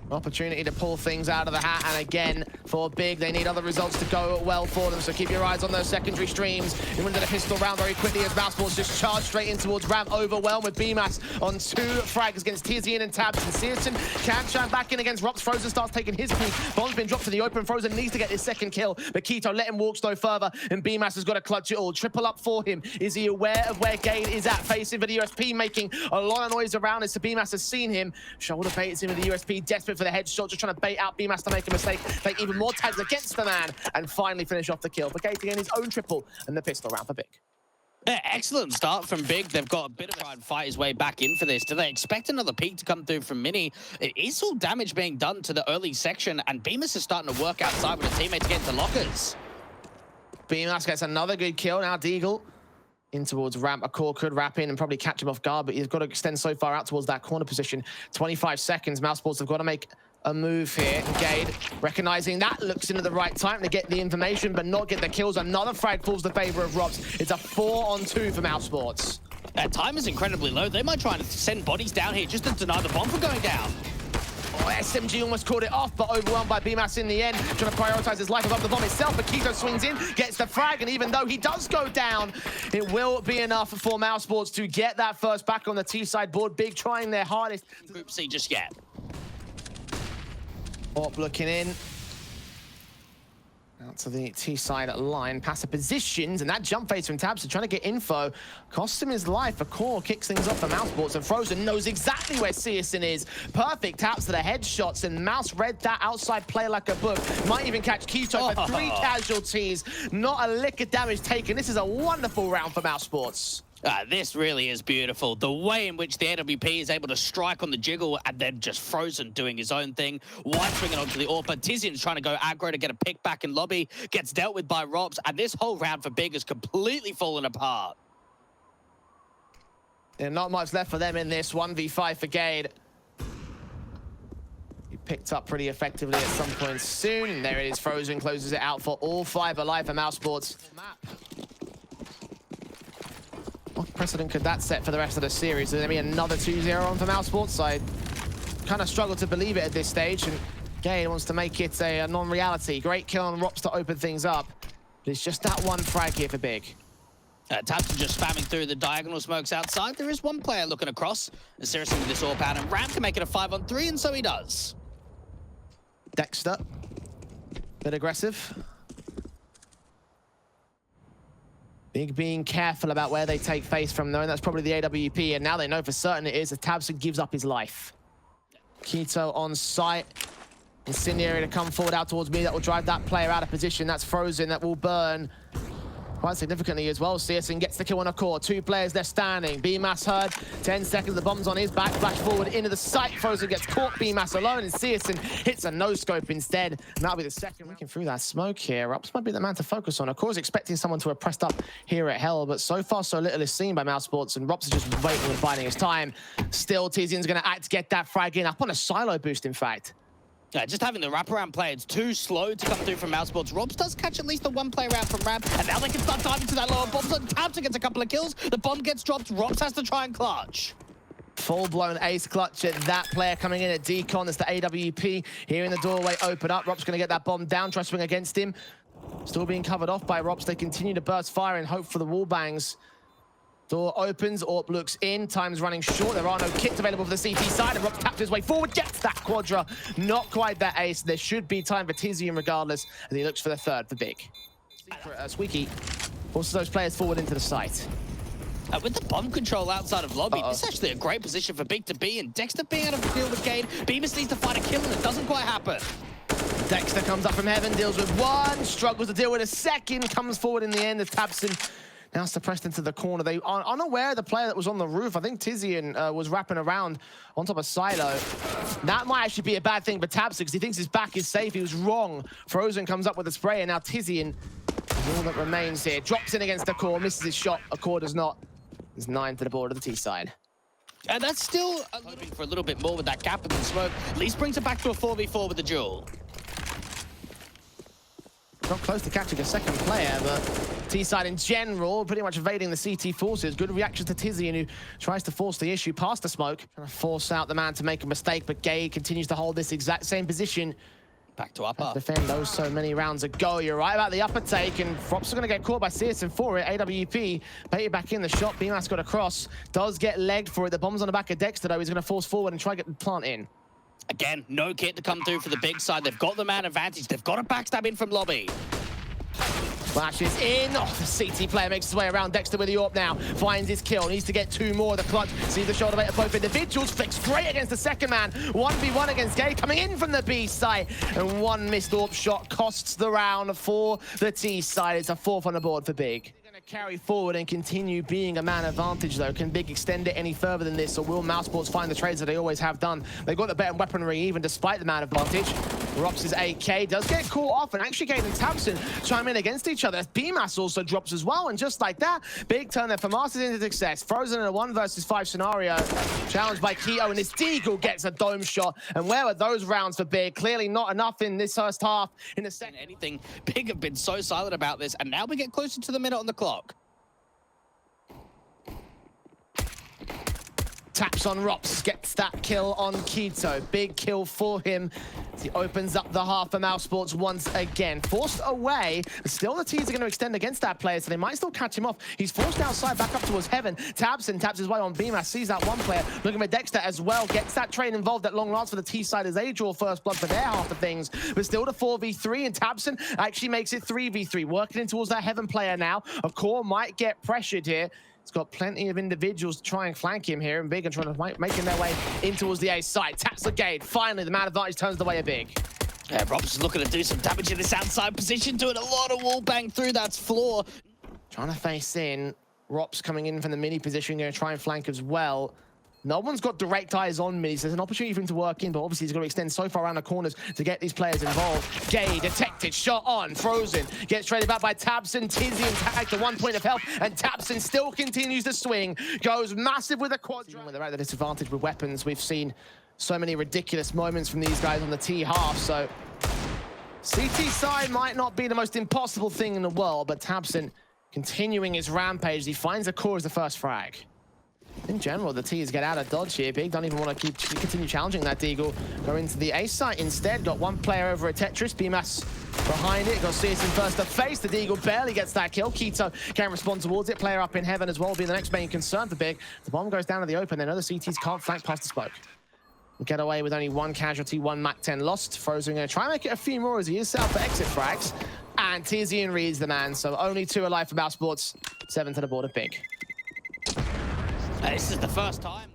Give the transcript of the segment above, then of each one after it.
Opportunity to pull things out of the hat, and again, for Big, they need other results to go well for them, so keep your eyes on those secondary streams. He went to the pistol round very quickly as Mousesports just charged straight in towards Ramp, overwhelmed with BMAS on 2 frags against Tizian and Tabs, and Searson can shine back in against Rops. Frozen starts taking his peak. Bomb's been dropped to the open. Frozen needs to get his second kill, but Keto let him walk no further, and BMAS has got to clutch it all. Triple up for him. Is he aware of where Gade is at? Facing for the USP, making a lot of noise around as BMAS has seen him. Shoulder baits him with the USP, desperate for the headshot, just trying to bait out BMAS to make a mistake, take even more tags against the man, and finally finish off the kill. But Gade again his own triple, and the pistol round for Big. Yeah, excellent start from Big. They've got a bit of try and fight his way back in for this. Do they expect another peak to come through from Mini? It is all damage being done to the early section, and BMAS is starting to work outside with a teammate to get into lockers. BMAS gets another good kill. Now Deagle in towards Ramp. A core could wrap in and probably catch him off guard, but he's got to extend so far out towards that corner position. 25 seconds. Mousesports have got to make a move here. Gade recognizing that, looks into the right time to get the information, but not get the kills. Another frag falls in favor of Rops. It's a 4-on-2 for Mousesports. That time is incredibly low. They might try and send bodies down here just to deny the bomb from going down. Oh, SMG almost called it off, but overwhelmed by BMAS in the end, trying to prioritize his life above the bomb itself. But Keto swings in, gets the frag, and even though he does go down, it will be enough for Mousesports to get that first back on the T-side board. Big trying their hardest. Group C just yet. Orp looking in. Out to the T-side line, passive positions, and that jump phase from Tabs, trying to get info. Costs him his life. A core kicks things off for Mousesports, and Frozen knows exactly where Searson is. Perfect taps to the headshots, and Mouse read that outside play like a book. Might even catch Keto for 3 casualties. Not a lick of damage taken. This is a wonderful round for Mousesports. This really is beautiful. The way in which the AWP is able to strike on the jiggle and then just Frozen doing his own thing. White swinging onto the AWP. Tizian's trying to go aggro to get a pick back in lobby. Gets dealt with by Rops. And this whole round for Big has completely fallen apart. Yeah, not much left for them in this 1v5 for Gade. He picked up pretty effectively at some point soon. There it is. Frozen closes it out for all 5 alive for Mousesports. What precedent could that set for the rest of the series? Is there be another 2-0 on for Mousesports? I kind of struggle to believe it at this stage, and Gade wants to make it a non-reality. Great kill on Rops to open things up, but it's just that one frag here for Big. Tabs are just spamming through the diagonal smokes outside. There is one player looking across. Seriously with this AWP out, and Ramp can make it a 5-on-3, and so he does. Dexter, bit aggressive. Big being careful about where they take face from, knowing that's probably the AWP, and now they know for certain it is, as Tabson gives up his life. Keto on site. Incendiary to come forward out towards me. That will drive that player out of position. That's Frozen. That will burn quite significantly as well. Searson gets the kill on a core. 2 players left standing. BMAS heard. 10 seconds. The bomb's on his back. Flash forward into the site. Frozen gets caught. BMAS alone, and Searson hits a no-scope instead. And that'll be the second. Looking through that smoke here. Rops might be the man to focus on. Of course, expecting someone to have pressed up here at Hell, but so far, so little is seen by Mousesports, and Rops is just waiting and biding his time. Still, Tizian's going to act to get that frag in. Up on a silo boost, in fact. Yeah, just having the wraparound play, it's too slow to come through from Mousesports. Rops does catch at least the 1 player out from Ramp, and now they can start diving to that lower bomb zone. Tabs gets a couple of kills. The bomb gets dropped. Rops has to try and clutch. Full-blown ace clutch at that player coming in at Decon. It's the AWP here in the doorway. Open up. Rops going to get that bomb down. Try to swing against him. Still being covered off by Rops. They continue to burst fire and hope for the wall bangs. Door opens, Orp looks in, time's running short. There are no kits available for the CT side, and Rops taps his way forward, gets that quadra. Not quite that ace. There should be time for Tizian regardless, as he looks for the 3rd for Big. Squeaky forces those players forward into the site. With the bomb control outside of lobby, this is actually a great position for Big to be in. Dexter being out of the field with Gade. Bemis needs to find a kill, and it doesn't quite happen. Dexter comes up from heaven, deals with 1, struggles to deal with a 2nd, comes forward in the end as Tabson now suppressed into the corner. They are unaware of the player that was on the roof. I think Tizian was wrapping around on top of Silo. That might actually be a bad thing for Tabson because he thinks his back is safe. He was wrong. Frozen comes up with a spray, and now Tizian is all that remains here. Drops in against the core, misses his shot. A core does not. There's 9 to the board of the T side. And that's still hoping for a little bit more with that gap in the smoke. At least brings it back to a 4v4 with the duel. Not close to catching a 2nd player, but T-side in general, pretty much evading the CT forces. Good reaction to Tizian, who tries to force the issue past the smoke. Trying to force out the man to make a mistake, but Gade continues to hold this exact same position. Back to upper. Defend those so many rounds ago. You're right about the upper take, and Frops are going to get caught by Searson for it. AWP, baited back in the shot. BMAS got across. Does get legged for it. The bomb's on the back of Dexter, though. He's going to force forward and try to get the plant in. Again, no kit to come through for the big side. They've got the man advantage. They've got a backstab in from lobby. Flashes in. Oh, the CT player makes his way around. Dexter with the AWP now. Finds his kill. Needs to get 2 more of the clutch. Sees the shoulder weight of both individuals. Flicks straight against the second man. 1v1 against Gay coming in from the B side. And one missed AWP shot costs the round for the T side. It's a 4th on the board for Big. Carry forward and continue being a man advantage, though. Can Big extend it any further than this, or will Mousesports find the trades that they always have done? They've got the better weaponry even despite the man advantage. Rops' AK does get caught off, and actually Gade and Tabson chime in against each other. BMAS also drops as well, and just like that, Big turn their FAMAS's into success. Frozen in a 1 versus 5 scenario. Challenged by Keto, and this Deagle gets a dome shot. And where were those rounds for Big? Clearly not enough in this first half. In the second, Anything, Big have been so silent about this, and now we get closer to the minute on the clock. Taps on Rops, gets that kill on Keto. Big kill for him. He opens up the half for Mousesports once again. Forced away, but still the T's are going to extend against that player, so they might still catch him off. He's forced outside, back up towards Heaven. Tabson taps his way on BMAS, sees that one player. Looking at Dexter as well, gets that trade involved at long last for the T side as they draw first blood for their half of things. But still the 4v3, and Tabson actually makes it 3v3. Working in towards that Heaven player now. A core might get pressured here. He's got plenty of individuals to try and flank him here, and Big are trying to making their way in towards the A side. Taps the Gade. Finally, the man advantage turns the way of Big. Yeah, Rob's looking to do some damage in this outside position, doing a lot of wall bang through that floor. Trying to face in. Rops coming in from the mini position, going to try and flank as well. No one's got direct eyes on mid. So there's an opportunity for him to work in, but obviously he's going to extend so far around the corners to get these players involved. Gay detected, shot on, Frozen. Gets traded back by Tabson. Tizian tagged to 1 point of health, and Tabson still continues to swing. Goes massive with a quad. When they're at the disadvantage with weapons, we've seen so many ridiculous moments from these guys on the T half, so CT side might not be the most impossible thing in the world, but Tabson continuing his rampage. He finds a core as the first frag. In general, the T's get out of dodge here. Big don't even want to continue challenging that Deagle. Go into the A site instead. Got one player over at Tetris. BMAS behind it. Got Searson first to face. The Deagle barely gets that kill. Keto can't respond towards it. Player up in Heaven as well will be the next main concern for Big. The bomb goes down to the open. Then other CTs can't flank past the smoke. Get away with only 1 casualty, 1 MAC-10 lost. Frozen going to try and make it a few more as he is set up for exit frags. And Tizian reads the man. So only 2 alive for Mousesports. 7 to the board of Big. This is the first time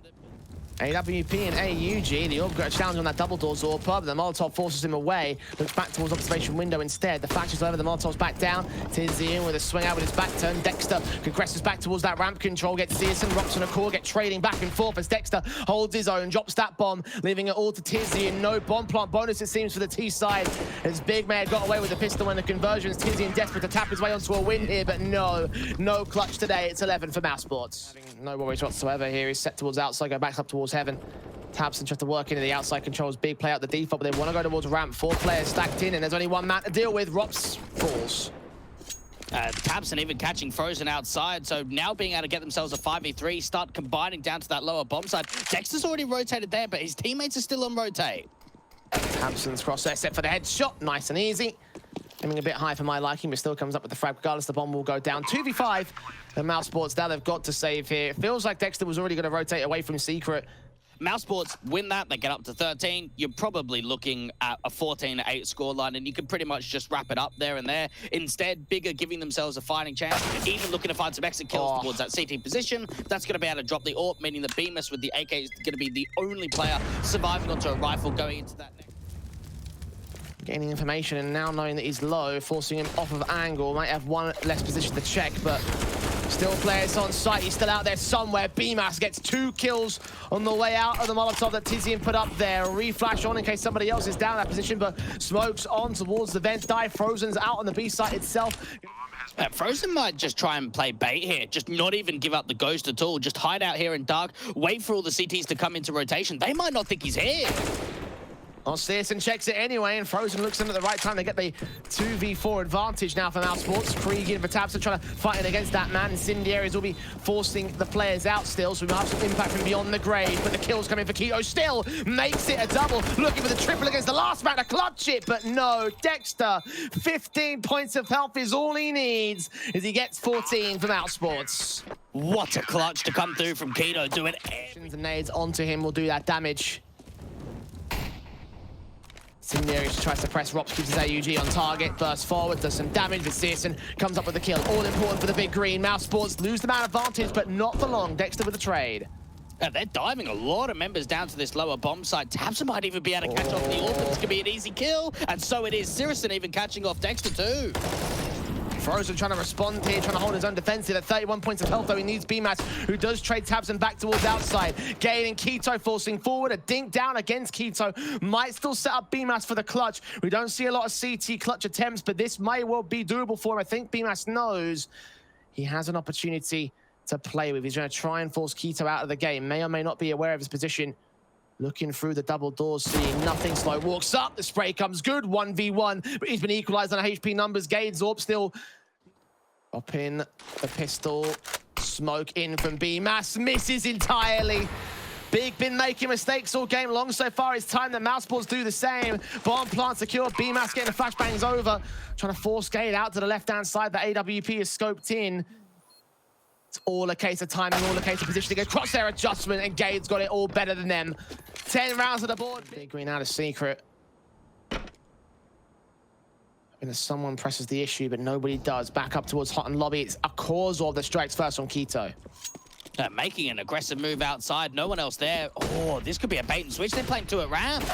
AWP and AUG, the Orb got a challenge on that double door Zorpa, but the Molotov forces him away. Looks back towards observation window instead. The flash is over, the Molotov's back down. Tizian with a swing out with his back turn. Dexter progresses back towards that ramp control, gets Searson, Rops on a core, get trading back and forth as Dexter holds his own, drops that bomb, leaving it all to Tizian. No bomb plant bonus, it seems, for the T side, as Big Man got away with the pistol and the conversions. Tizian desperate to tap his way onto a win here, but no clutch today. It's 11 for Mousesports. No worries whatsoever here. He's set towards outside, go back up towards Heaven. Tabson tries to work into the outside controls. Big play out the default, but they want to go towards ramp. 4 players stacked in, and there's only 1 man to deal with. Rops falls. Tabson even catching Frozen outside, so now being able to get themselves a 5v3, start combining down to that lower bomb side. Dexter's already rotated there, but his teammates are still on rotate. Tabson's crosshair set for the headshot. Nice and easy. Aiming a bit high for my liking, but still comes up with the frag. Regardless, the bomb will go down. 2v5. And Mousesports, now they've got to save here. It feels like Dexter was already going to rotate away from Secret. Mousesports win that, they get up to 13. You're probably looking at a 14-8 scoreline, and you can pretty much just wrap it up there and there. Instead, Bigger giving themselves a fighting chance, even looking to find some exit kills towards that CT position. That's going to be able to drop the AWP, meaning that BMAS with the AK is going to be the only player surviving onto a rifle going into that next. Gaining information, and now knowing that he's low, forcing him off of angle. Might have 1 less position to check, but still players on site. He's still out there somewhere. BMAS gets 2 kills on the way out of the Molotov that Tizian put up there. Reflash on in case somebody else is down that position, but smokes on towards the vent. Dive Frozen's out on the B site itself. Frozen might just try and play bait here, just not even give up the ghost at all. Just hide out here in dark, wait for all the CTs to come into rotation. They might not think he's here. Well, Searson checks it anyway, and Frozen looks in at the right time. They get the 2v4 advantage now for Mousesports. Krieg in for Tabson trying to fight in against that man. Incendiaries will be forcing the players out still, so we might have some impact from beyond the grade. But the kills coming for Keto still makes it a double. Looking for the triple against the last man to clutch it, but no. Dexter, 15 points of health is all he needs as he gets 14 from Mousesports. What a clutch to come through from Keto, doing and nades onto him will do that damage. Incendiaries tries to press Rops, keeps his AUG on target, bursts forward, does some damage, but Searson comes up with the kill. All important for the big green. Mousesports lose the man advantage, but not for long. Dexter with the trade. They're diving a lot of members down to this lower bomb site. Tabson might even be able to catch off the AWP. This could be an easy kill, and so it is. Searson even catching off Dexter too. Frozen trying to respond here, trying to hold his own defensive. At 31 points of health, though, he needs BMAS, who does trade Tabson back towards outside. Gade and Keto forcing forward. A dink down against Keto. Might still set up BMAS for the clutch. We don't see a lot of CT clutch attempts, but this may well be doable for him. I think BMAS knows he has an opportunity to play with. He's going to try and force Keto out of the game. May or may not be aware of his position. Looking through the double doors, seeing nothing. Slow walks up. The spray comes good. 1v1, but he's been equalized on HP numbers. Gade Zorp still popping the pistol. Smoke in from BMAS. Misses entirely. Big been making mistakes all game long so far. It's time that Mousesports do the same. Bomb plant secure. BMAS getting the flashbangs over. Trying to force Gade out to the left-hand side. The AWP is scoped in. It's all a case of timing, all a case of positioning. Across their adjustment, and Gade's got it all better than them. 10 rounds on the board. Big green out of secret. And someone presses the issue, but nobody does. Back up towards Hot and Lobby. It's a cause of the strikes first on Keto. Making an aggressive move outside. No one else there. Oh, this could be a bait and switch. They're playing 2 at ramp.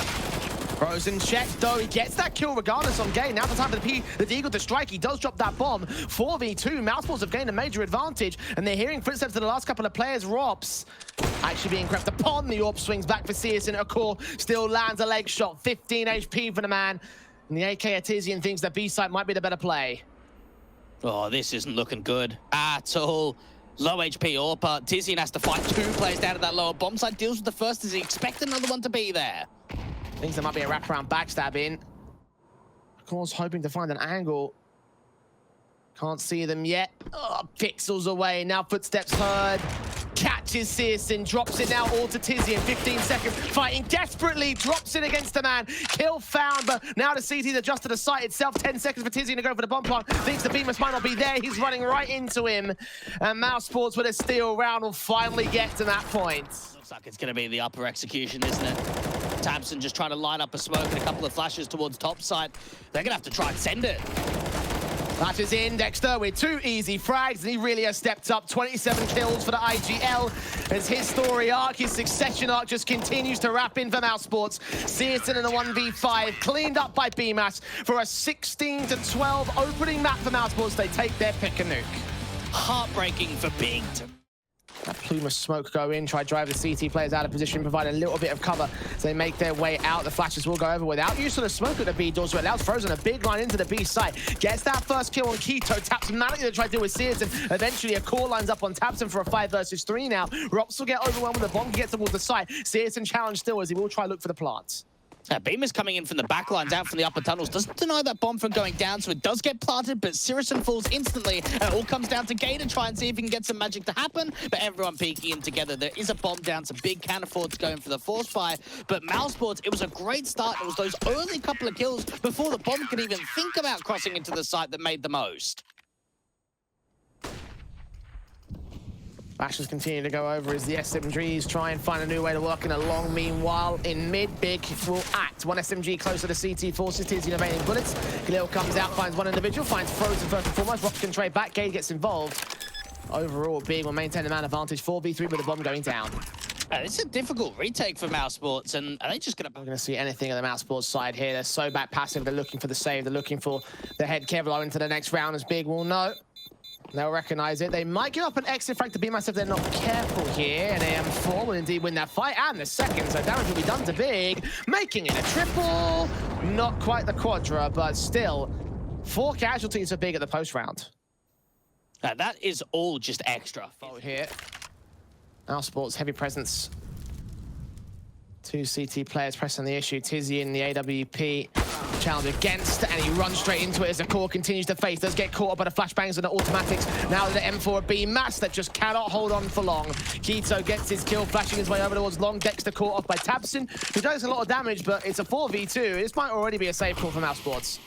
Frozen check, though. He gets that kill regardless on Gade. Now's the time for the Deagle to strike. He does drop that bomb. 4v2. Mousesports have gained a major advantage, and they're hearing footsteps of the last couple of players. Rops actually being crept upon. The AWP swings back for Searson. A core still lands a leg shot. 15 HP for the man. And the AK Artisan thinks that B-site might be the better play. Oh, this isn't looking good at all. Low HP AWP. Tizian has to fight 2 players down at that lower bomb site. Deals with the first. Does he expect another one to be there? Thinks there might be a wraparound backstab in. Of course, hoping to find an angle. Can't see them yet. Oh, pixels away. Now footsteps heard. Catches Searson, drops it now all to Tizian. 15 seconds, fighting desperately, drops it against the man. Kill found, but now the CT's adjusted the site itself. 10 seconds for Tizian to go for the bomb plant. Thinks the BMAS might not be there. He's running right into him. And Mousesports with a steal round will finally get to that point. Looks like it's going to be the upper execution, isn't it? Tabson just trying to line up a smoke and a couple of flashes towards top side. They're going to have to try and send it. Flashes in, Dexter with 2 easy frags, and he really has stepped up. 27 kills for the IGL as his story arc, his succession arc just continues to wrap in for Mousesports. Searson in a 1v5, cleaned up by BMAS for a 16-12 opening map for Mousesports. They take their pick and nuke. Heartbreaking for Big. That plume of smoke go in, try to drive the CT players out of position, provide a little bit of cover so they make their way out. The flashes will go over without use of the smoke at the B doors, so it allows Frozen a big line into the B site. Gets that first kill on Keto, taps manically to try to deal with Searson. Eventually a core lines up on Tabson for a 5 versus 3 now. Rops will get overwhelmed with the bomb, gets towards the site. Searson challenged still as he will try to look for the plants. Beamer's coming in from the back lines, out from the upper tunnels. Doesn't deny that bomb from going down, so it does get planted, but Searson falls instantly. And it all comes down to Gade to try and see if he can get some magic to happen. But everyone peeking in together. There is a bomb down, so Big can't afford to go in for the force fire. But Mousesports, it was a great start. It was those early couple of kills before the bomb could even think about crossing into the site that made the most. Flashes continue to go over as the SMGs try and find a new way to work in along. Meanwhile, in mid, Big will act. 1 SMG closer to CT forces Tizian evading bullets. Khalil comes out, finds one individual, finds Frozen first and foremost. Rops can trade back, Gade gets involved. Overall, Big will maintain the man advantage. 4v3 with the bomb going down. It's a difficult retake for Mousesports, and are they just going to... We're going to see anything on the Mousesports side here. They're so back passive, they're looking for the save, they're looking for the head Kevlar into the next round, as Big will know. They'll recognize it. They might give up an exit frag to BMAS if they're not careful here. And AM4 will indeed win that fight. And the second, so damage will be done to Big. Making it a triple. Not quite the quadra, but still 4 casualties for Big at the post round. That is all just extra. Here. Mousesports, heavy presence Two CT players pressing the issue. Tizzy in the AWP challenge against, and he runs straight into it as the core continues to face. Does get caught up by the flashbangs and the automatics. Now the M4B mass that just cannot hold on for long. Keto gets his kill, flashing his way over towards long. Dexter caught off by Tabson, who does a lot of damage, but it's a 4v2. This might already be a safe call for Mousesports.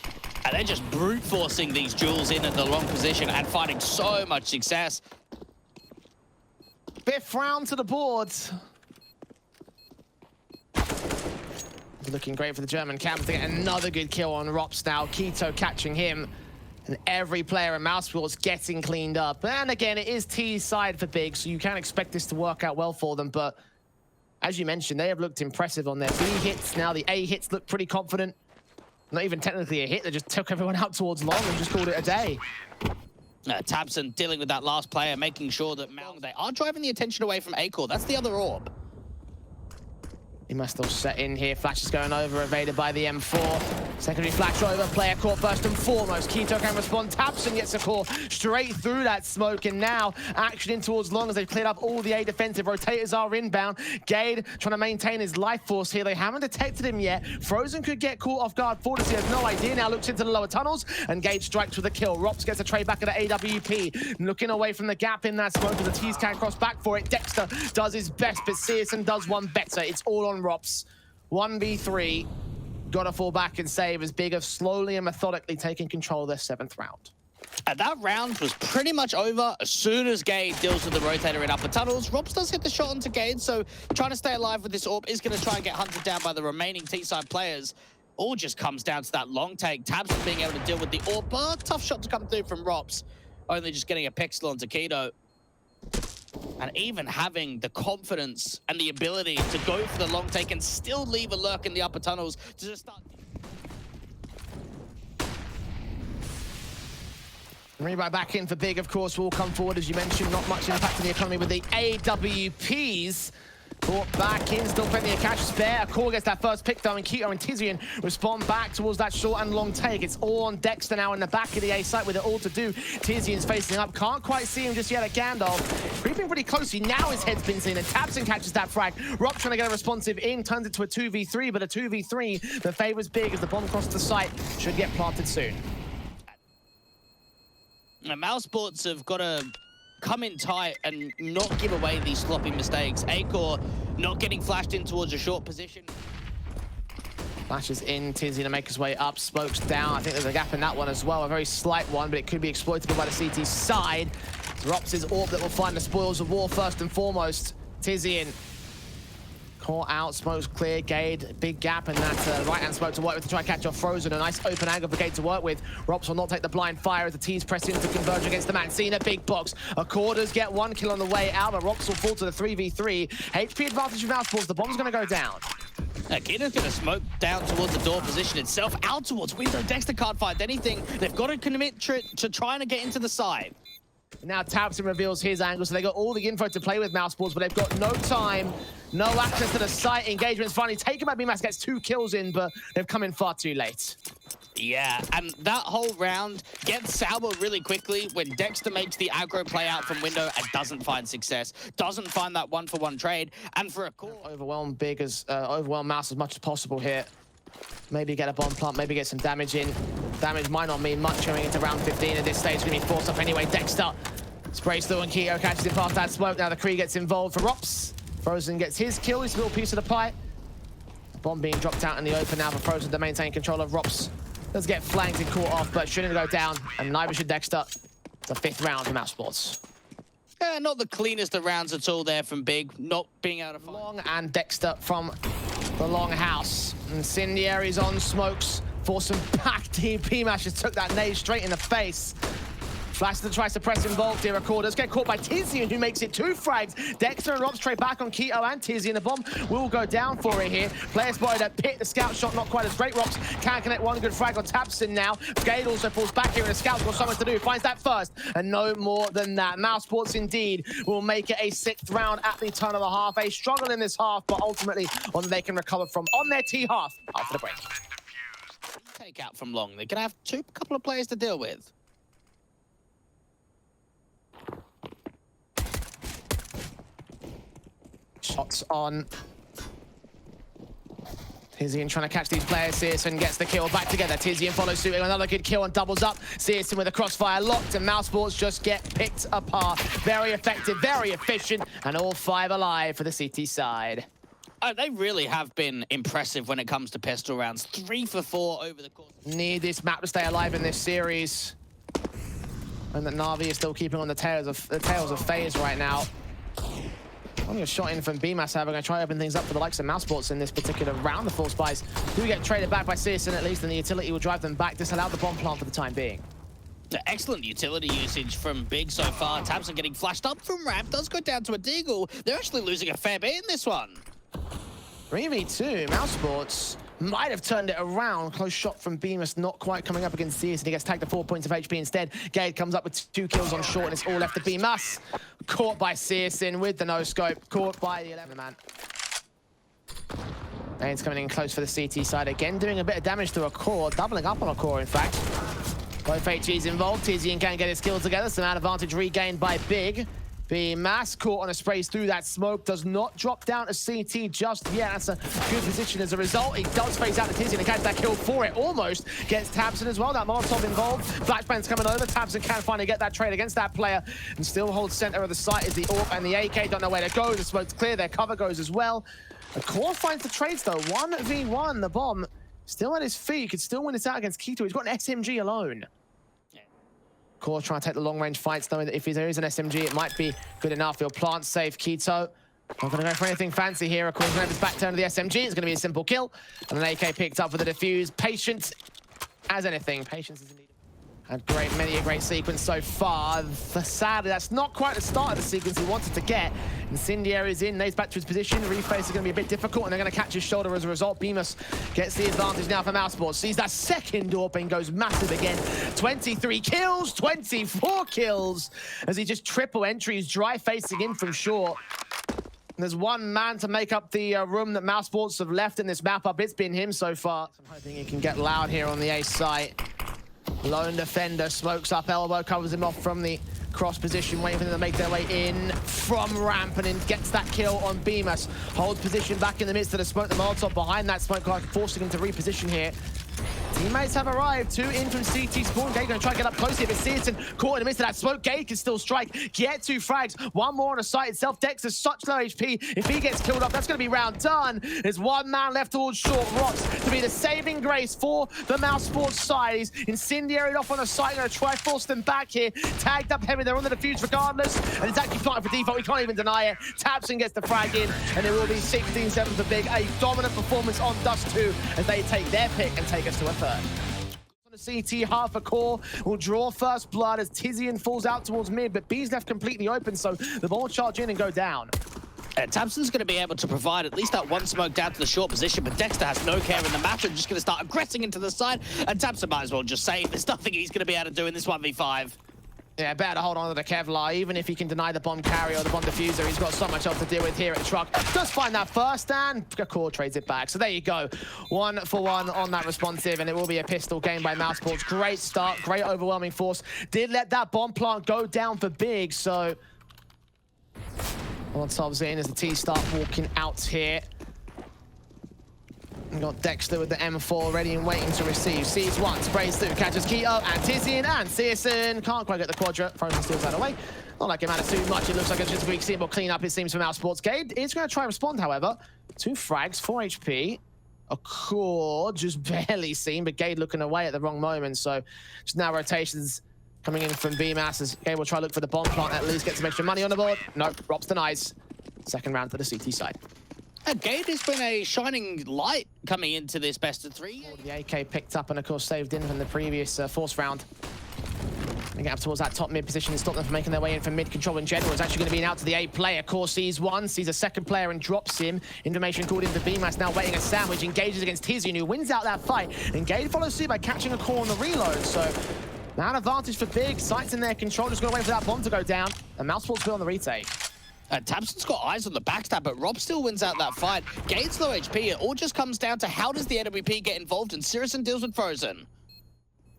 And they're just brute forcing these duels in at the long position and finding so much success. 5th round to the board. Looking great for the German camp to get another good kill on Rops now. Keto catching him. And every player in Mousesports getting cleaned up. And again, it is T's side for Big, so you can expect this to work out well for them. But as you mentioned, they have looked impressive on their B hits. Now the A hits look pretty confident. Not even technically a hit, they just took everyone out towards long and just called it a day. Tabson dealing with that last player, making sure that they are driving the attention away from A-Core. That's the other orb. He must have set in here. Flash is going over, evaded by the M4. Secondary flash over, player caught first and foremost. Keto can respond. Tabson gets a call straight through that smoke, and now action in towards long as they've cleared up all the A defensive. Rotators are inbound. Gade trying to maintain his life force here. They haven't detected him yet. Frozen could get caught off guard. Fortity has no idea. Now looks into the lower tunnels, and Gade strikes with a kill. Rops gets a trade back at the AWP. Looking away from the gap in that smoke, and the T's can't cross back for it. Dexter does his best, but Searson does one better. It's all on Rops. 1v3. Gotta fall back and save as Big have slowly and methodically taken control of their 7th round. And that round was pretty much over as soon as Gade deals with the rotator in upper tunnels. Rops does hit the shot onto Gade, so trying to stay alive with this orb is going to try and get hunted down by the remaining T-side players. All just comes down to that long take. Tabs being able to deal with the orb, but tough shot to come through from Rops. Only just getting a pixel onto Keto. And even having the confidence and the ability to go for the long take and still leave a lurk in the upper tunnels to just start. Rebuy back in for Big, of course, will come forward, as you mentioned. Not much impact on the economy with the AWPs. Brought back in, still plenty of cash spare. A core gets that first pick though, and Keto and Tizian respond back towards that short and long take. It's all on Dexter now in the back of the A site with it all to do. Tizian's facing up, can't quite see him just yet at Gandalf. Creeping pretty closely, now his head's been seen, and Tabson catches that frag. Rob trying to get a responsive in, turns it to a 2v3, but a 2v3 that favors Big as the bomb crosses the site should get planted soon. Now, Mousesports have got to come in tight and not give away these sloppy mistakes. A-Core not getting flashed in towards a short position. Flashes in, Tizzy to make his way up, smokes down. I think there's a gap in that one as well, a very slight one, but it could be exploitable by the CT side. Drops his orb that will find the spoils of war first and foremost. Tizzy in. Caught out, smoke's clear, Gade, big gap in that right-hand smoke to work with to try and catch off Frozen. A nice open angle for Gade to work with. Rops will not take the blind fire as the T's press in to converge against the Mancina. Big box. Quarters get one kill on the way out, but Rops will fall to the 3v3. HP advantage of Mousesports. The bomb's going to go down. Keenan's going to smoke down towards the door position itself, out towards window. Dexter can't find anything. They've got to commit to trying to get into the side. Now Tabson reveals his angle, so they got all the info to play with Mousesports, but they've got no time, no access to the site. Engagement's finally taken by BMAS, gets 2 kills in, but they've come in far too late. Yeah, and that whole round gets sour really quickly when Dexter makes the aggro play out from window and doesn't find success, doesn't find that one-for-one trade, and for a core. Overwhelm Mouse as much as possible here. Maybe get a bomb plant, maybe get some damage in. Damage might not mean much going into round 15 at this stage. It's going to be forced up anyway. Dexter sprays through and Keto catches him past that smoke. Now the Kree gets involved for Rops. Frozen gets his kill, his little piece of the pie. The bomb being dropped out in the open now for Frozen to maintain control of Rops. Does get flanked and caught off, but shouldn't go down. And neither should Dexter. It's a 5th round for Mousesports. Yeah, not the cleanest of rounds at all there from Big, not being able to find. Long and Dexter from the long house. Incendiaries on smokes. Force him back. PMash just took that nade straight in the face. Flaster tries to press involved here. Recorders get caught by Tizian, who makes it 2 frags. Dexter and Rob straight back on Keto and Tizian. The bomb will go down for it here. Player spotted at Pit. The scout shot not quite as great. Robs can't connect one good frag on Tabson now. Gade also falls back here, and the scout's got so much to do. Finds that first, and no more than that. Mousesports indeed will make it a 6th round at the turn of the half. A struggle in this half, but ultimately one they can recover from on their T half after the break. Take out from long. They're going to have a couple of players to deal with. Shots on Tizian trying to catch these players. Searson gets the kill back together. Tizian follows suit. Another good kill and doubles up. Searson with a crossfire locked, and Mousesports just get picked apart. Very effective, very efficient, and all 5 alive for the CT side. They really have been impressive when it comes to pistol rounds. 3 for 4 over the course. Need this map to stay alive in this series. And that Navi is still keeping on the tails of FaZe right now. Only a shot in from BMAS, however, going to try to open things up for the likes of Mousesports in this particular round. The 4 spies do get traded back by Searson at least, and the utility will drive them back. Disallow the bomb plant for the time being. The excellent utility usage from Big so far. Tabson getting flashed up from ramp, does go down to a deagle. They're actually losing a fair bit in this one. 3v2, Mousesports might have turned it around. Close shot from Bemis, not quite coming up against Searson. He gets tagged to 4 points of HP instead. Gade comes up with 2 kills on short, and it's all left to Bemis. Caught by Searson with the no-scope. Caught by the 11 man. Dane's coming in close for the CT side again, doing a bit of damage to a core, doubling up on a core, in fact. Both HGs involved. Tizian can't get his skills together, so an advantage regained by Big. BMAS caught on a sprays through that smoke, does not drop down to CT just yet. That's a good position as a result. He does phase out to Tizian and catch that kill for it. Almost gets Tabson as well. That Molotov involved. Blackman's coming over. Tabson can finally get that trade against that player and still holds center of the site as the AWP and the AK don't know where to go. The smoke's clear. Their cover goes as well. The core finds the trades though. 1v1. The bomb still at his feet. He could still win this out against Quito. He's got an SMG alone. Core trying to take the long-range fights, knowing that if there is an SMG, it might be good enough. He'll plant safe Quito. Not going to go for anything fancy here. Of course, his back turn to the SMG. It's going to be a simple kill. And an AK picked up for the defuse. Patient as anything. Patience is indeed. And many a great sequence so far. Sadly, that's not quite the start of the sequence he wanted to get. Incendiary's in, Nate's back to his position. Reface is going to be a bit difficult, and they're going to catch his shoulder as a result. Bemis gets the advantage now for Mousesports. Sees that second AWP and goes massive again. 23 kills, 24 kills, as he just triple entries, dry facing in from short. There's one man to make up the room that Mousesports have left in this map up. It's been him so far. I'm hoping he can get loud here on the A site. Lone defender smokes up elbow, covers him off from the cross position, waiting for them to make their way in from ramp, and then gets that kill on Bemis. Holds position back in the midst of the smoke. The Molotov behind that smoke, forcing him to reposition here. Teammates have arrived. 2 in from CT spawn. Gade going to try to get up close here, but Searson caught in the midst of that smoke. Gade can still strike, get 2 frags. 1 more on the site itself. Dex has such low HP. If he gets killed up, that's going to be round done. There's 1 man left towards short. ROX to be the saving grace for the Mousesports side. He's incendiaried off on the site. Going to try to force them back here. Tagged up heavy. They're on the defuse regardless. And it's actually planted for default. We can't even deny it. Tabson gets the frag in, and it will be 16-7 for Big. A dominant performance on Dust 2 as they take their pick and take us to a third. On the CT, half a core will draw first blood as Tizian falls out towards mid, but B's left completely open, so the ball will charge in and go down. Tabson's going to be able to provide at least that 1 smoke down to the short position, but Dexter has no care in the matter and just going to start aggressing into the side, and Tabson might as well just say there's nothing he's going to be able to do in this 1v5. Yeah, better to hold on to the Kevlar, even if he can deny the bomb carrier or the bomb diffuser. He's got so much else to deal with here at Truck. Does find that first, and Core trades it back. So there you go. 1 for 1 on that responsive, and it will be a pistol game by Mousesports. Great start, great overwhelming force. Did let that bomb plant go down for Big, so Molotov's in as the T start walking out here. We've got Dexter with the M4 ready and waiting to receive. Sees 1, sprays through, catches Quito, and Tizian, and Searson. Can't quite get the quadra. Frozen steals that away. Not like it matters too much. It looks like it's just a quick simple cleanup, it seems, from Mousesports. Gade is going to try and respond, however. 2 frags, 4 HP. A core, just barely seen, but Gade looking away at the wrong moment. So just now rotations coming in from BMAS as Gade will try to look for the bomb plant, at least get some extra money on the board. Nope, Rops denies. Second round to the CT side. Gade has been a shining light coming into this best of 3. The AK picked up and, of course, saved in from the previous force round. And get up towards that top mid position and stop them from making their way in from mid control in general. It's actually going to be an out to the A player. Core sees 1, sees a second player and drops him. Information called in for BMAS, now waiting a sandwich. Engages against Tizian, who wins out that fight. And Gade follows suit by catching a core on the reload. So, now an advantage for Big. Sights in their control. Just going to wait for that bomb to go down. And Mousesports will on the retake. Tabson's got eyes on the backstab, but Rob still wins out that fight. Gade's low HP. It all just comes down to how does the AWP get involved, and Searson deals with Frozen.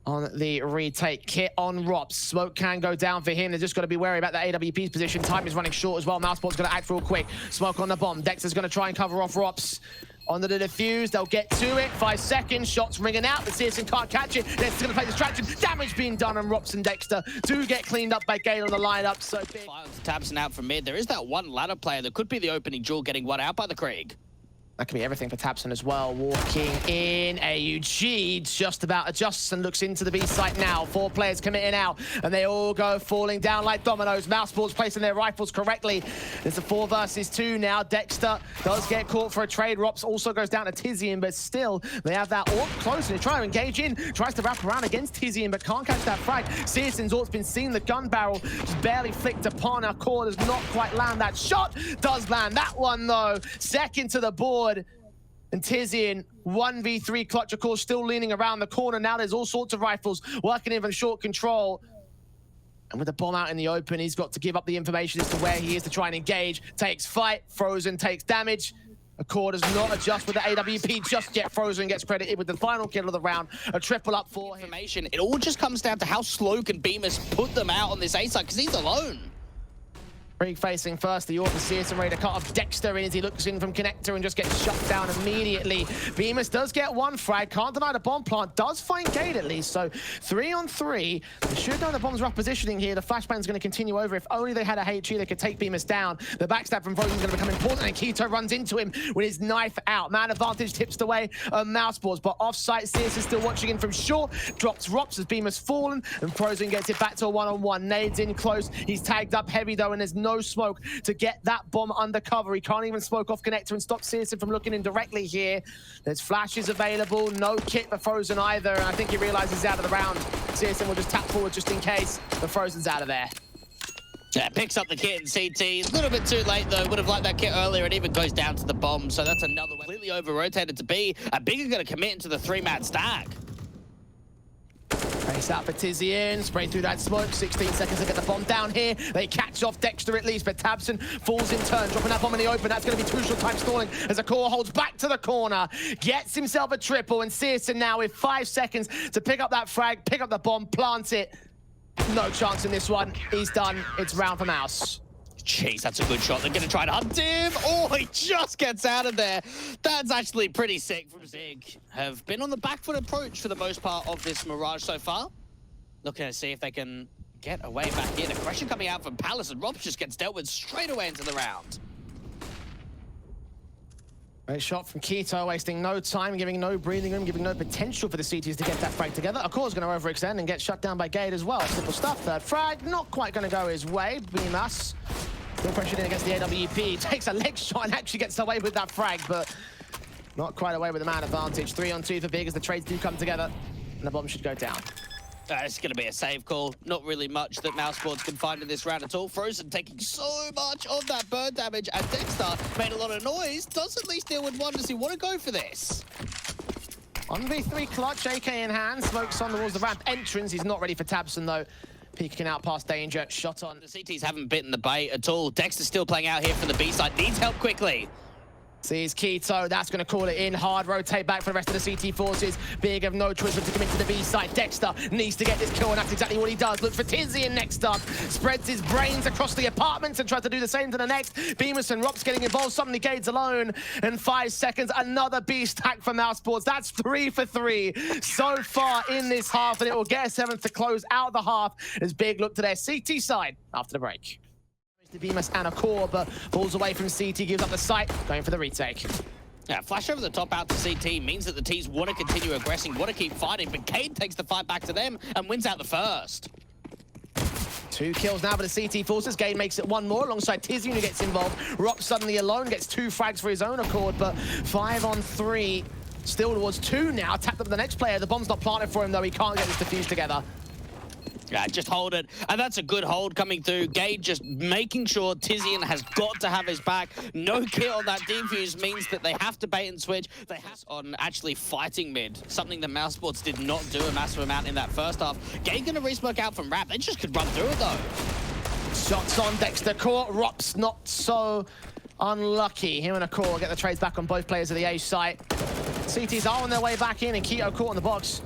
On the retake, Kit on Rops. Smoke can go down for him. They're just got to be wary about that AWP's position. Time is running short as well. Mousesport's going to act real quick. Smoke on the bomb. Dexter's going to try and cover off Rops. Onto the defuse, they'll get to it. 5 seconds, shots ringing out. The Searson can't catch it. They're going to play distraction. Damage being done, and Rops and Dexter do get cleaned up by Gale on the lineup. So big. Tabson out from mid. There is that one ladder player that could be the opening duel getting one out by the Krieg. That could be everything for Tabson as well. Walking in, AUG just about adjusts and looks into the B site now. 4 players committing out, and they all go falling down like dominoes. Mousesports placing their rifles correctly. There's a 4 versus 2 now. Dexter does get caught for a trade. Rops also goes down to Tizian, but still, they have that AWP close, and they try to engage in. Tries to wrap around against Tizian, but can't catch that frag. Searson's AWP's been seen. The gun barrel just barely flicked upon. Our core does not quite land that shot. Does land that one, though. Second to the board. And Tizian, 1v3 clutch, of course, still leaning around the corner. Now there's all sorts of rifles working in from short control. And with the bomb out in the open, he's got to give up the information as to where he is to try and engage. Takes fight, Frozen takes damage. Accord does not adjust with the AWP just yet. Frozen gets credited with the final kill of the round. A triple up for him. It all just comes down to how slow can Bemis put them out on this A side, because he's alone. Krieg facing first, the AWP Searson ready to cut off Dexter in as he looks in from connector and just gets shut down immediately. Bemis does get 1 frag, can't deny the bomb plant, does find Gate at least, so 3 on 3. They should know the bomb's rough positioning here. The flashbang's going to continue over. If only they had a HE, they could take Bemis down. The backstab from Frozen's going to become important, and Keto runs into him with his knife out. Man advantage tips the way of Mousesports, but off-site, Searson still watching in from short, drops Rops as Bemis fallen, and Frozen gets it back to a 1-on-1. Nades in close, he's tagged up heavy though, and there's no smoke to get that bomb under cover. He can't even smoke off connector and stop Searson from looking in directly here. There's flashes available, no kit for Frozen either, and I think he realizes he's out of the round. Searson will just tap forward just in case, but Frozen's out of there. Yeah, picks up the kit in CT. A little bit too late, though. Would have liked that kit earlier. It even goes down to the bomb, so that's another way. Completely over-rotated to B. A Big are going to commit into the 3-man stack. Race out for Tizian, spray through that smoke, 16 seconds to get the bomb down here. They catch off Dexter at least, but Tabson falls in turn, dropping that bomb in the open. That's going to be crucial time stalling as the core holds back to the corner, gets himself a triple, and Searson now with 5 seconds to pick up that frag, pick up the bomb, plant it. No chance in this one. He's done. It's round for Mouse. Jeez, that's a good shot. They're going to try to hunt him. Oh, he just gets out of there. That's actually pretty sick from Zig. Have been on the back foot approach for the most part of this Mirage so far. Looking to see if they can get away back in. Aggression coming out from Palace, and Robs just gets dealt with straight away into the round. Great shot from Keto, wasting no time, giving no breathing room, giving no potential for the CTs to get that frag together. Of course, going to overextend and get shut down by Gade as well. Simple stuff. Third frag, not quite going to go his way. Bemis still pressured in against the AWP. Takes a leg shot and actually gets away with that frag, but not quite away with the man advantage. 3 on 2 for Big as the trades do come together, and the bomb should go down. It's going to be a save call. Not really much that Mousesports can find in this round at all. Frozen taking so much of that burn damage, and Dexter made a lot of noise. Does at least deal with one. Does he want to go for this? 1v3 clutch, AK in hand, smokes on towards the ramp entrance. He's not ready for Tabson though. Peeking out past danger, shot on. The CTs haven't bitten the bait at all. Dexter's still playing out here from the B side. Needs help quickly. Sees Keto, that's going to call it in. Hard rotate back for the rest of the CT forces. Big have no choice but to commit to the B side. Dexter needs to get this kill, and that's exactly what he does. Look for Tizian next up. Spreads his brains across the apartments and tries to do the same to the next. Bemis and Rops getting involved. Suddenly Gade's alone. And 5 seconds, another B stack for Mousesports. That's 3 for 3 so far in this half, and it will get a 7th to close out the half as Big look to their CT side after the break. To Bemis and a core, but falls away from CT, gives up the site, going for the retake. Yeah, flash over the top out to CT means that the T's want to continue aggressing, want to keep fighting, but Cade takes the fight back to them and wins out the first. 2 kills now for the CT forces. Gade makes it 1 more alongside Tizian, who gets involved. Rock suddenly alone, gets 2 frags for his own accord, but 5 on 3. Still towards 2 now. Tapped up the next player. The bomb's not planted for him, though. He can't get this defuse together. Yeah, just hold it. And that's a good hold coming through. Gade just making sure Tizian has got to have his back. No kill on that defuse means that they have to bait and switch. They have on actually fighting mid, something that Mousesports did not do a massive amount in that first half. Gade going to re-smoke out from Rap. They just could run through it, though. Shots on Dexter. Core. Rops not so unlucky. Him and a core get the trades back on both players of the A site. CTs are on their way back in, and Keto caught in the box.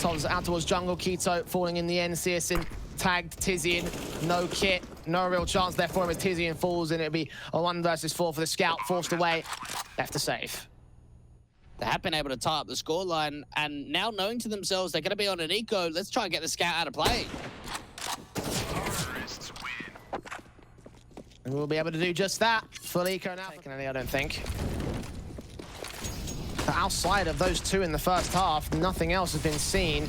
Out towards jungle, Keto falling in the end. Searson tagged Tizian, no kit, no real chance there for him as Tizian falls, and it'll be a 1 versus 4 for the scout, forced away, left to save. They have been able to tie up the scoreline, and now knowing to themselves they're going to be on an eco, let's try and get the scout out of play. And we'll be able to do just that. Full eco now. I don't think. But outside of those two in the first half, nothing else has been seen.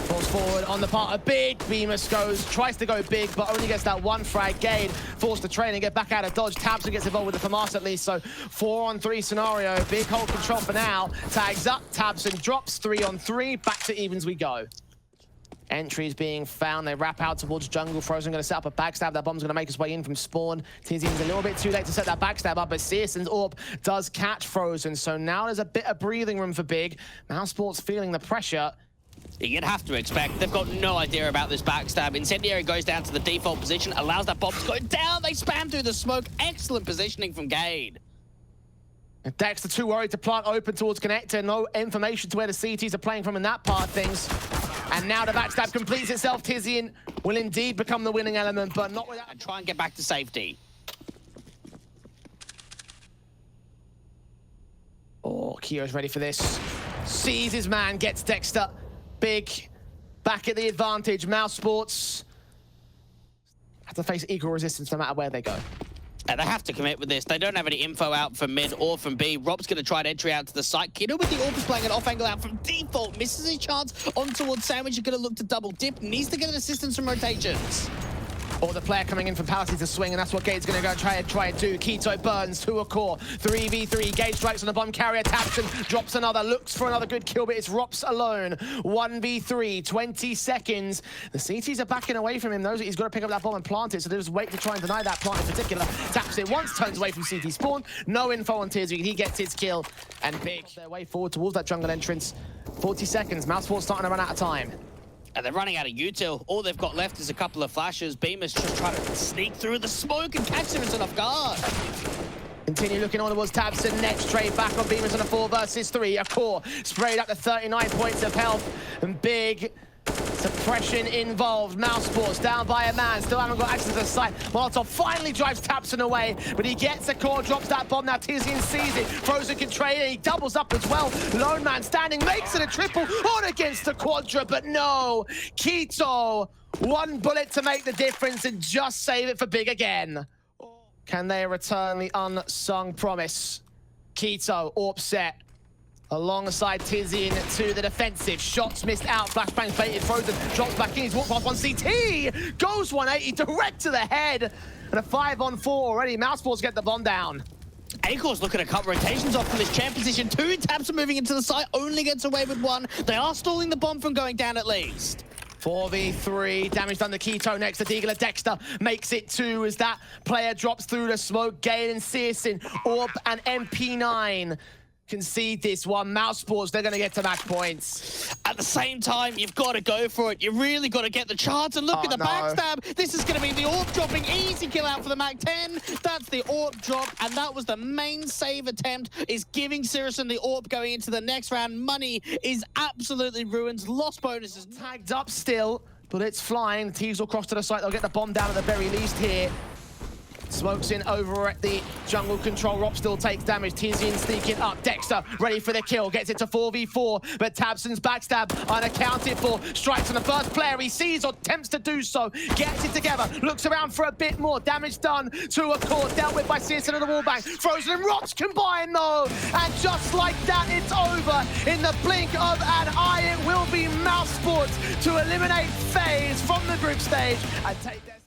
Falls forward on the part of Big. Bemis tries to go big, but only gets that one frag. Gade forced to train and get back out of dodge. Tabson gets involved with the FAMAS at least, so 4-on-3 scenario. Big hold control for now. Tags up, Tabson drops 3-on-3. Back to evens we go. Entries being found. They wrap out towards jungle. Frozen going to set up a backstab. That bomb's going to make its way in from spawn. Tizian's a little bit too late to set that backstab up, but Searson's orb does catch Frozen. So now there's a bit of breathing room for Big. Mousesports feeling the pressure. You'd have to expect. They've got no idea about this backstab. Incendiary goes down to the default position, allows that bomb to go down. They spam through the smoke. Excellent positioning from Gade. Dexter too worried to plant open towards connector. No information to where the CTs are playing from in that part of things. And now the backstab completes itself. Tizian will indeed become the winning element, but not without... And try and get back to safety. Oh, Kyo's ready for this. Sees his man, gets Dexter. Big. Back at the advantage. Mousesports have to face equal resistance no matter where they go. And they have to commit with this. They don't have any info out from mid or from B. Rob's going to try an entry out to the site. Kiddo with the Orbis playing an off angle out from default. Misses his chance on towards Sandwich. Is going to look to double dip. Needs to get an assistance from rotations. Or the player coming in from Palace to swing, and that's what Gade's going to go try and do. Keto burns to a core. 3v3. Gade strikes on the bomb carrier. Tapson drops another. Looks for another good kill, but it's Rops alone. 1v3. 20 seconds. The CTs are backing away from him. Knows that he's got to pick up that bomb and plant it, so they just wait to try and deny that plant in particular. Taps it once, turns away from CT spawn. No info on Tears. He gets his kill. And Big their way forward towards that jungle entrance. 40 seconds. Mousesports starting to run out of time. And they're running out of util. All they've got left is a couple of flashes. Bemis just trying to sneak through the smoke and catch Simonson off guard. Continue looking on towards Tabson. Next trade back on Bemis on a 4 versus 3. A core sprayed up to 39 points of health. And Big suppression involved. Mousesports down by a man. Still haven't got access to the site. Molotov finally drives Tabson away, but he gets a core, drops that bomb. Now Tizian sees it. Frozen can trade it. He doubles up as well. Lone man standing, makes it a triple on against the quadra, but no. Keto, one bullet to make the difference and just save it for Big again. Can they return the unsung promise? Keto, AWP set. Alongside Tizian to the defensive. Shots missed out. Flashbang baited. Frozen drops back in. He's walked past one CT. Goes 180 direct to the head. And a 5-on-4 already. Mousesports get the bomb down. Acor's looking to cut rotations off from this champ position. 2 taps are moving into the site. Only gets away with 1. They are stalling the bomb from going down at least. 4v3. Damage done to Keto next to Deagler. Dexter makes it 2 as that player drops through the smoke. Gale and Searson. Orb and MP9. Concede this one. Mousesports, they're going to get to match points. At the same time, you've got to go for it. You really got to get the chance and look at the backstab. This is going to be the AWP dropping. Easy kill out for the MAC-10. That's the AWP drop, and that was the main save attempt, is giving Searson the AWP going into the next round. Money is absolutely ruined. Lost bonuses. Tagged up still, but it's flying. The Tees will cross to the site. They'll get the bomb down at the very least here. Smokes in over at the jungle control. Rob still takes damage. Tizian sneaking up. Dexter ready for the kill. Gets it to 4v4. But Tabson's backstab unaccounted for. Strikes on the first player he sees or attempts to do so. Gets it together. Looks around for a bit more. Damage done to a core. Dealt with by Searson and the wallbang. Frozen and Rots combine though. And just like that, it's over. In the blink of an eye, it will be Mousesports to eliminate FaZe from the group stage and take their